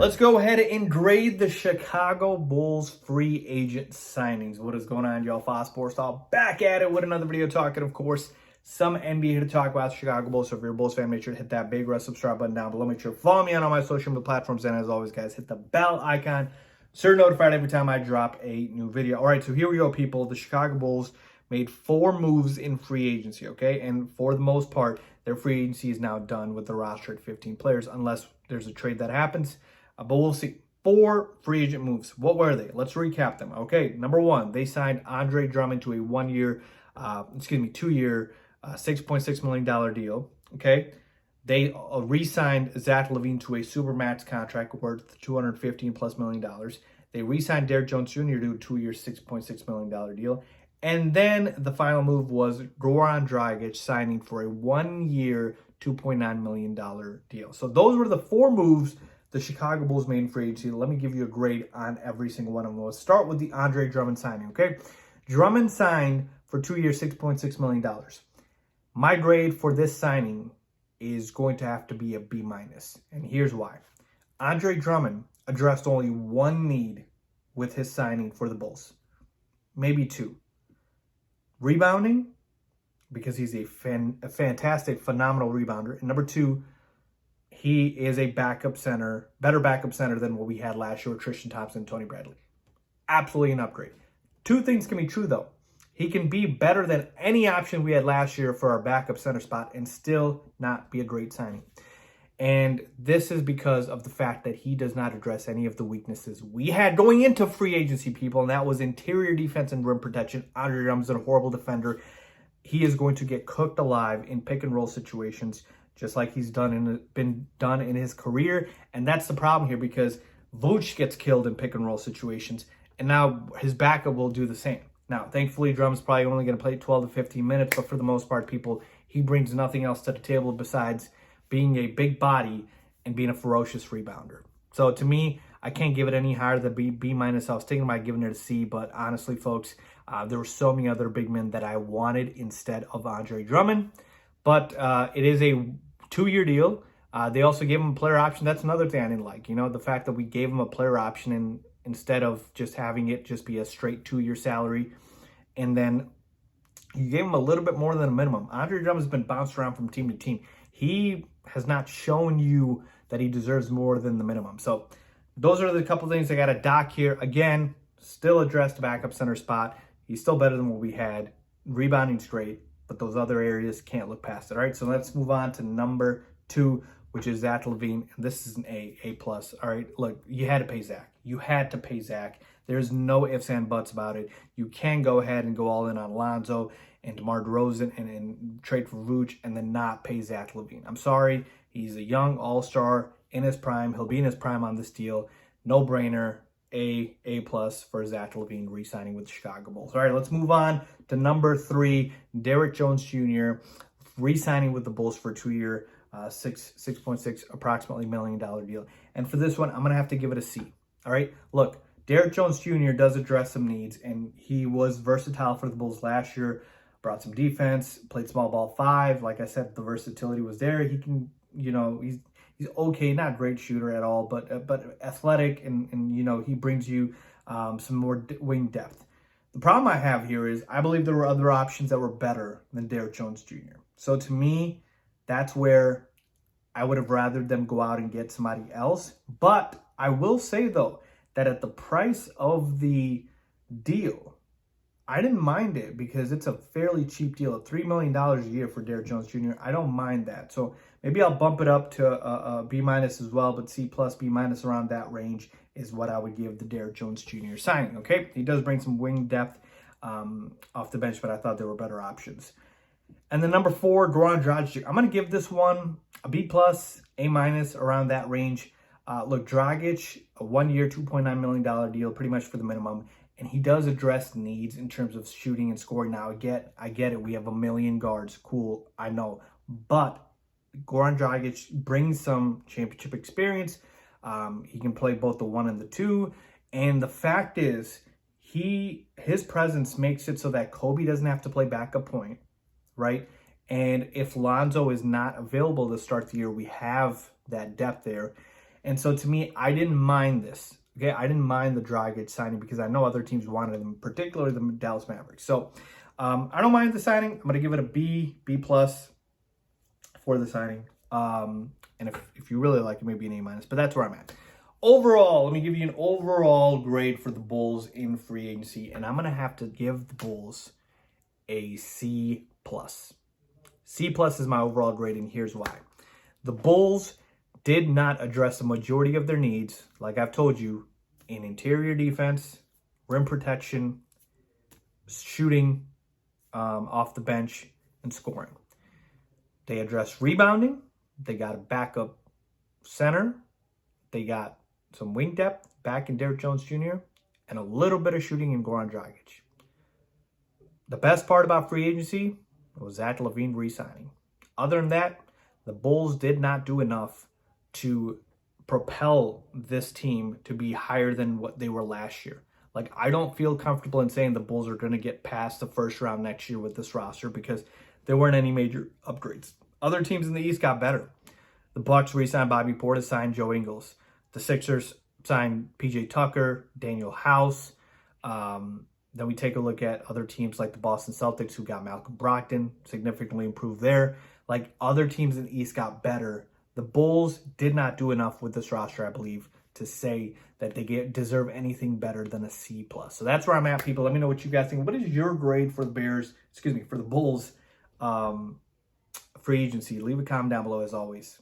Let's go ahead and grade the Chicago Bulls free agent signings. What is going on, y'all? Faiz Sports Talk back at it with another video talking, of course, some NBA here to talk about the Chicago Bulls. So if you're a Bulls fan, make sure to hit that big red subscribe button down below. Make sure to follow me on all my social media platforms. And as always, guys, hit the bell icon so you're notified every time I drop a new video. All right, so here we go, people. The Chicago Bulls made 4 moves in free agency, okay? And for the most part, their free agency is now done with the roster at 15 players, unless there's a trade that happens. But we'll see. 4 free agent moves. What were they? Let's recap them. Okay, number 1, they signed Andre Drummond to a 2-year, $6.6 million deal. Okay, they re-signed Zach LaVine to a supermax contract worth $215+ million. They re-signed Derrick Jones Jr. to a 2-year, $6.6 million deal. And then the final move was Goran Dragic signing for a 1-year, $2.9 million deal. So those were the 4 moves the Chicago Bulls made in free agency. Let me give you a grade on every single one of them. Let's start with the Andre Drummond signing, okay? Drummond signed for 2 years, $6.6 million. My grade for this signing is going to have to be a B-. And here's why. Andre Drummond addressed only one need with his signing for the Bulls. Maybe 2. Rebounding, because he's a fantastic, phenomenal rebounder. And number 2, he is a backup center, better backup center than what we had last year with Tristan Thompson and Tony Bradley. Absolutely an upgrade. 2 things can be true, though. He can be better than any option we had last year for our backup center spot and still not be a great signing. And this is because of the fact that he does not address any of the weaknesses we had going into free agency, people, and that was interior defense and rim protection. Andre Drummond's a horrible defender. He is going to get cooked alive in pick-and-roll situations, just like he's been done in his career. And that's the problem here, because Vooch gets killed in pick-and-roll situations, and now his backup will do the same. Now, thankfully, Drummond's probably only going to play 12 to 15 minutes, but for the most part, people, he brings nothing else to the table besides being a big body and being a ferocious rebounder. So to me, I can't give it any higher than B-. I was thinking about giving it a C, but honestly, folks, there were so many other big men that I wanted instead of Andre Drummond. But it is a 2-year deal. They also gave him a player option. That's another thing I didn't like. You know, the fact that we gave him a player option and instead of just having it just be a straight 2-year salary. And then you gave him a little bit more than a minimum. Andre Drummond has been bounced around from team to team. He has not shown you that he deserves more than the minimum. So those are the couple things I got to dock here. Again, still address the backup center spot. He's still better than what we had. Rebounding's great, but those other areas can't look past it. All right, so let's move on to number 2, which is Zach LaVine. And this is an A+. All right, look, you had to pay Zach. You had to pay Zach. There's no ifs and buts about it. You can go ahead and go all in on Lonzo and DeMar DeRozan and trade for Vooch and then not pay Zach LaVine. I'm sorry. He's a young all-star in his prime. He'll be in his prime on this deal. No-brainer. A+ for Zach LaVine re-signing with the Chicago Bulls. All right, let's move on to number 3, Derrick Jones Jr. re-signing with the Bulls for a 2-year, $6.6 approximately $million deal. And for this one, I'm going to have to give it a C. All right, look, Derrick Jones Jr. does address some needs, and he was versatile for the Bulls last year. Brought some defense, played small ball 5. Like I said, the versatility was there. He can, you know, he's okay, not a great shooter at all, but athletic, and you know, he brings you some more wing depth. The problem I have here is I believe there were other options that were better than Derrick Jones Jr. So to me, that's where I would have rather them go out and get somebody else. But I will say, though, that at the price of the deal, I didn't mind it because it's a fairly cheap deal. $3 million a year for Derrick Jones Jr. I don't mind that. So maybe I'll bump it up to a B- as well, but C+, B- around that range is what I would give the Derrick Jones Jr. signing, okay? He does bring some wing depth off the bench, but I thought there were better options. And then number 4, Goran Dragic. I'm going to give this one a B+, A- around that range. Look, Dragic, a 1-year, $2.9 million deal, pretty much for the minimum. And he does address needs in terms of shooting and scoring. Now, I get it. We have 1 million guards. Cool, I know. But Goran Dragic brings some championship experience. He can play both the 1 and the 2. And the fact is, his presence makes it so that Kobe doesn't have to play backup point, right? And if Lonzo is not available to start the year, we have that depth there. And so to me, I didn't mind this. Okay, I didn't mind the Dragic signing because I know other teams wanted him, particularly the Dallas Mavericks. So I don't mind the signing. I'm going to give it a B plus for the signing. And if you really like it, maybe an A minus. But that's where I'm at. Overall, let me give you an overall grade for the Bulls in free agency. And I'm going to have to give the Bulls a C plus. C plus is my overall grade, and here's why. The Bulls did not address the majority of their needs, like I've told you, in interior defense, rim protection, shooting off the bench, and scoring. They addressed rebounding. They got a backup center. They got some wing depth back in Derrick Jones Jr. and a little bit of shooting in Goran Dragic. The best part about free agency was Zach LaVine re-signing. Other than that, the Bulls did not do enough to propel this team to be higher than what they were last year. Like, I don't feel comfortable in saying the Bulls are going to get past the first round next year with this roster because there weren't any major upgrades. Other teams in the East got better. The Bucks re-signed Bobby Portis, signed Joe Ingles. The Sixers signed PJ Tucker, Daniel House. Then we take a look at other teams like the Boston Celtics, who got Malcolm Brogdon, significantly improved there. Like, other teams in the East got better. The Bulls did not do enough with this roster, I believe, to say that they deserve anything better than a C plus. So that's where I'm at, people. Let me know what you guys think. What is your grade for the Bulls free agency? Leave a comment down below, as always.